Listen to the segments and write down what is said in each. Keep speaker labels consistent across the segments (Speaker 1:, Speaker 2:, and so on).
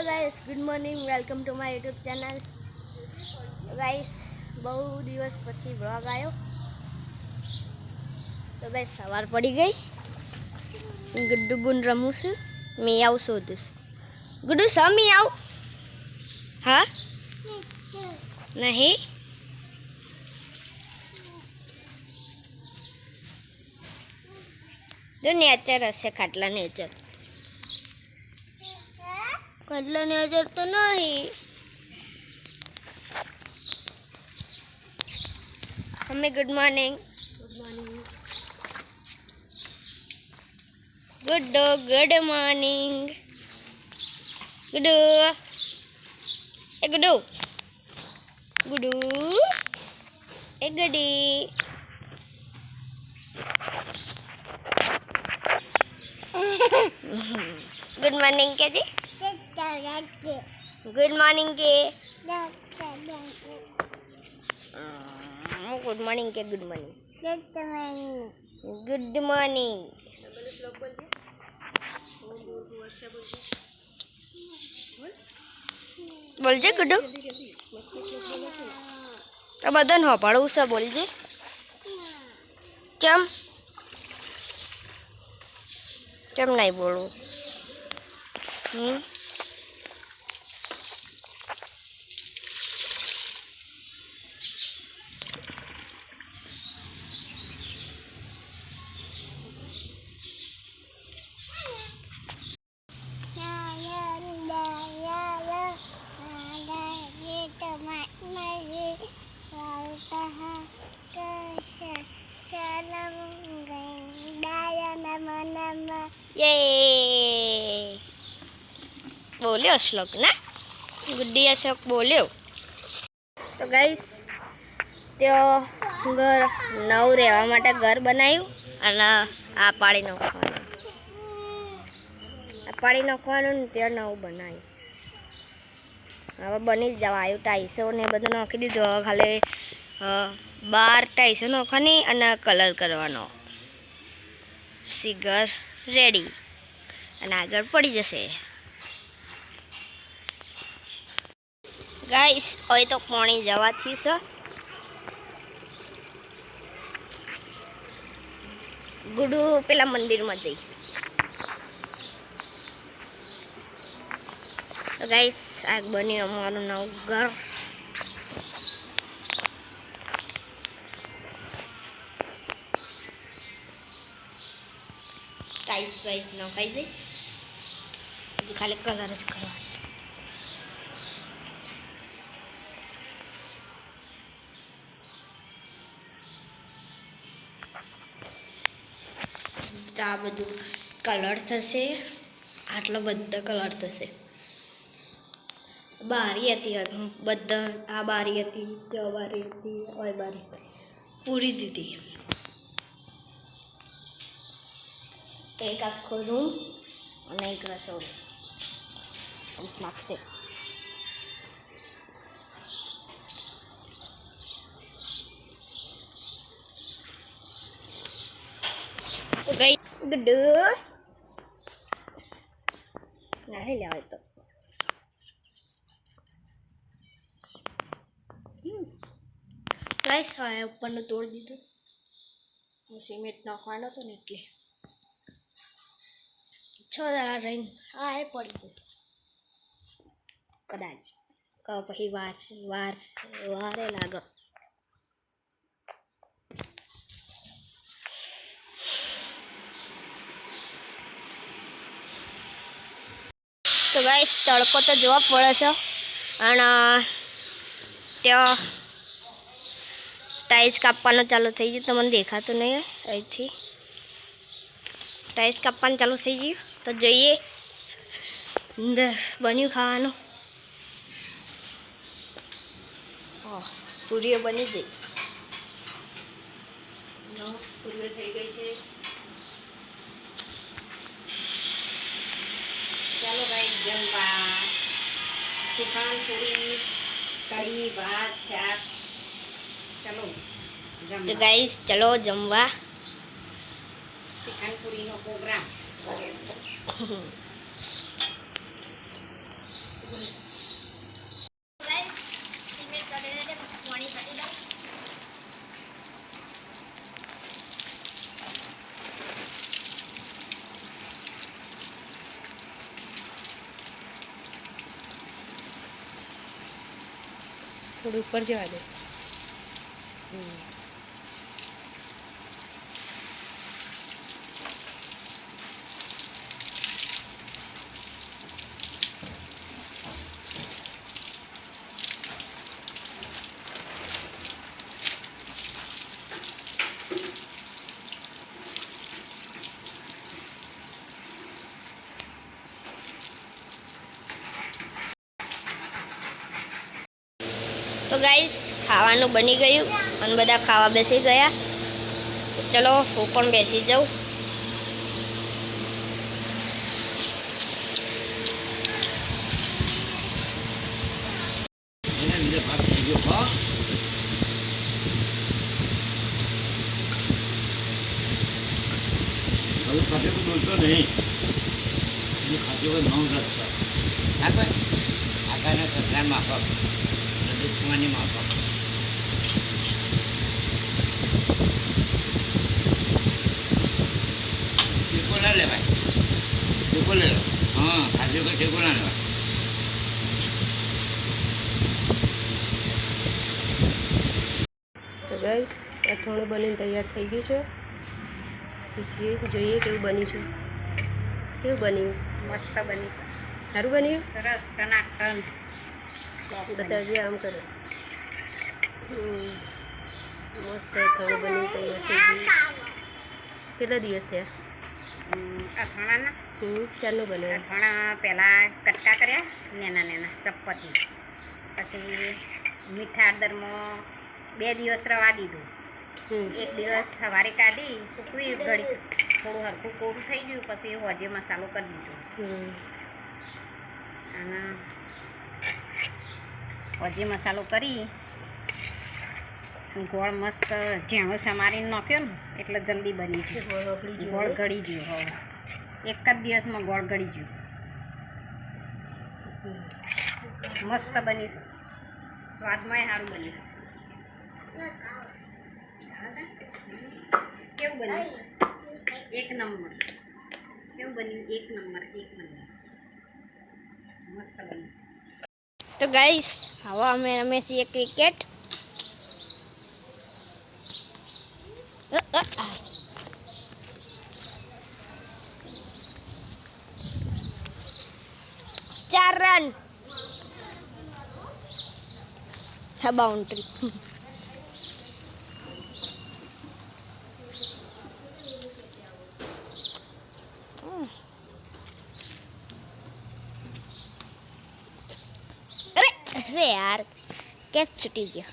Speaker 1: Hello guys, good morning, welcome to my YouTube channel. Guys बहु दिवस પછી blog આવ્યો તો ગાइस સવાર પડી ગઈ। ગુડ્ડુ બુન રમું છું, મિયાવ શોધું। ગુડ્ડુ સ મિયાવ હા નહીં જો નેચર હશે ખાટલા નેચર खाटला नेचर तो नहीं। हमें good morning Guddu good morning Guddu ए गुड्डू गुड्डू ए गुड्डी गुड मॉर्निंग क्या जी गुड मॉर्निंग के गुड मॉर्निंग के गुड मॉर्निंग गुड मॉर्निंग बोलजे गुड्डू अब बदन हो पड़ो सब बोलजे चम चम नहीं बोलूं ये बोल्यो श्लोक ना गुड्डी श्लोक बोल्यो तो गाइस त्यो घर नव रहवा माटे घर बनाव्યું અને આ પાડી નાખવાનું ને ત્યાં નવું બનાવ્યું। હવે બની જ જવા આવ્યું। ટાઈસો ને બધું નાખી દીધું। હવે ખાલી 12 ટાઈસો નાખવાની અને કલર કરવાનો। ઘર રેડી અને આગળ પડી જશે। ગાઈસ હવે તો પાણી જવાથી છે। ગુડુ પેલા મંદિરમાં જઈ તો ગાઈસ આ બન્યું અમારું નવું ઘર। टाइल्स वाइस नखाई जाए खाली कलर ज करवा आ बधु कलर थशे। आटलो बधा कलर थशे। बारी हती बधा आ बारी हती त्या बारी हती ओय बारी पूरी दीदी एक आखो रूम और एक रसोई नाखशे। तो गई गुड्डू नहीं लिया तो गाइस आया ऊपर ने तोड़ दीधुं। सीमेंट नाखवानो तो ने એટલે 6 દાડા રહીને આ એ પડી જશે કદાચ પછી વારે લાગે। તો ગાઈસ તડકો તો જોવા પડે છે અને ત્યાં ટાઈલ્સ કાપવાનું ચાલુ થઈ ગયું। તમને દેખાતું નહીં અહીંથી टाइल्स कापवानुं चालू थई गयुं तो जईए बन्युं खावानुं। पूरीओ बनी गई पूरीओ थई गई छे। चालो भाई जमवा श्रीखंड पूरी कढ़ी भात शाक चलो तो गाइस चलो जमवा। श्रीखंड पूरी नो प्रोग्राम
Speaker 2: थोड़ी ऊपर जवा दे।
Speaker 1: તો ગાઈસ ખાવાનું બની ગયું અને બધા ખાવા બેસી ગયા. ચલો હું પણ બેસી જાઉં.
Speaker 3: ખાતે તો બોલતો નહીં ખાતે નવ રસ્તા આકાના કચરા માફક દુશ્મની માફક ટેકો ના લેવાય ટેકો લે લો હા ખાતે કોઈ ટેકો ના લેવાય.
Speaker 2: તો ગાઈસ અથાણું બનીને તૈયાર થઈ ગયું છે. જોઈએ કેવું બન્યું છે. કેવું બન્યું?
Speaker 1: મસ્ત બની છે.
Speaker 2: સારું બન્યું?
Speaker 1: સરસ ટનાટન.
Speaker 2: બતાવજે આમ કરો. મસ્ત અથાણું બનીને તૈયાર થઈ ગયું. કેટલા દિવસ થયા
Speaker 1: અથાણાના?
Speaker 2: ચારનું બન્યું.
Speaker 1: અથાણા પહેલાં કટકા કર્યા નેના નેના ચપ્પથી, પછી મીઠા હળદરમાં 2 દિવસ રવા દીધું. એક દિવસ સવારે કાઢી સૂકવી ઘડી થોડું હરખું કોરું થઈ ગયું પછી હોજે મસાલો કરી દીધો અને હોજે મસાલો કરી ગોળ મસ્ત ઝીણો સમારીને નાખ્યો ને એટલે જલ્દી બની ગયું. ગોળ ગળી ગયું. હવે એક જ દિવસમાં ગોળ ગળી ગયું. મસ્ત બન્યું છે. સ્વાદમાંય સારું બન્યું છે. કેવું બન્યું? એક નંબર. કેવું બન્યું? એક નંબર. મસ્ત બન્યું. તો ગાઈસ હવે અમે રમે છીએ ક્રિકેટ. ચાર રન. હા બાઉન્ડ્રી. अरे यार कैच छुटी गया.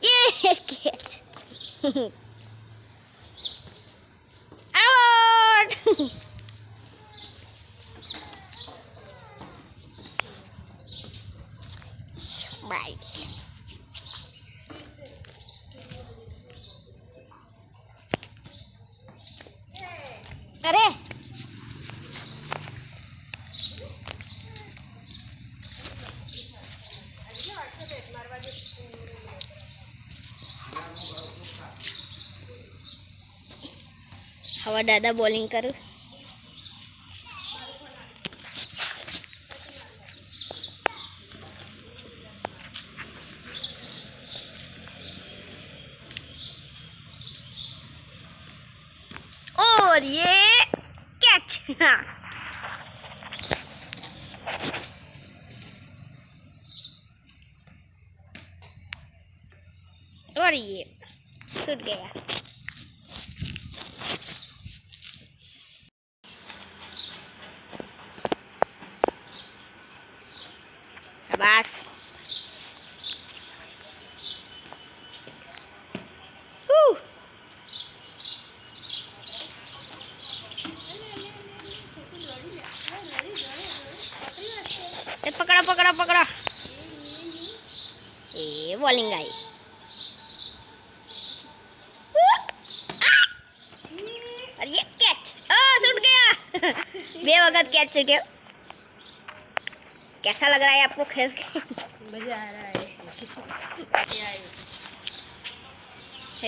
Speaker 1: ये कैच आउट. बाय. अरे हवा दादा बॉलिंग करूँ. और ये कैच. और ये छूट गया. शाबाश. पकड़ा पकड़ा पकड़ा. ये बॉलिंग आई. और ये कैच. छूट गया. 2 वक्त कैच छूटे. कैसा लग रहा है आपको खेल के?
Speaker 2: मजा आ रहा है.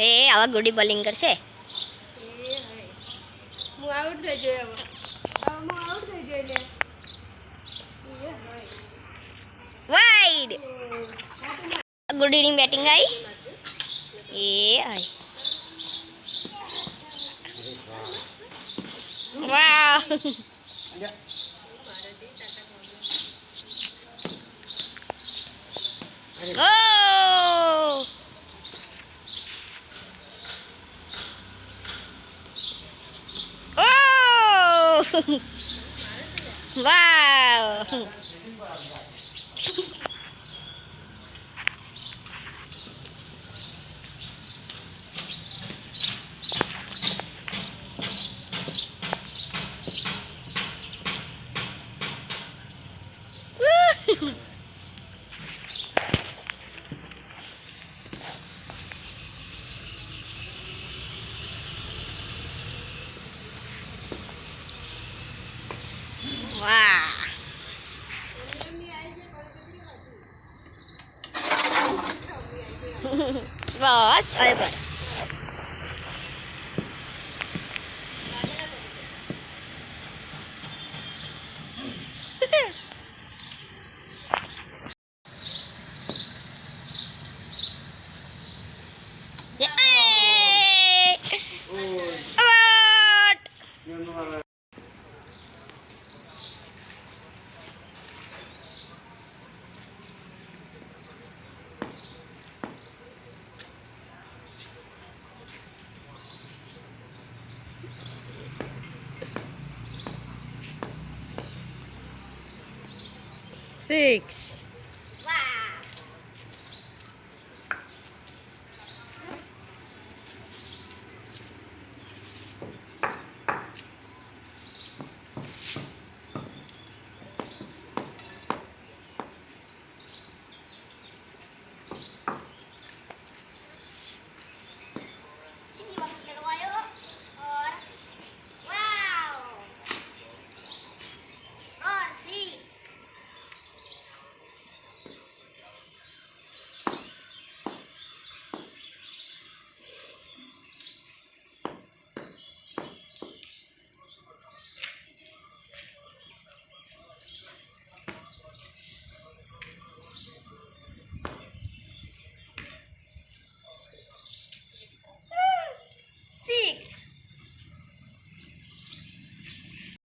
Speaker 1: એ આવા ગુડી બોલિંગ કરશે.
Speaker 2: હું આઉટ થઈ ગયો હવે. હું આઉટ થઈ ગયો એટલે
Speaker 1: વાઈડ. ગુડીની બેટિંગ આવી. એ આઈ. વાહ. Oh! Oh! Wow! Woo! વાહ. બસ હવે બસ.
Speaker 2: Six.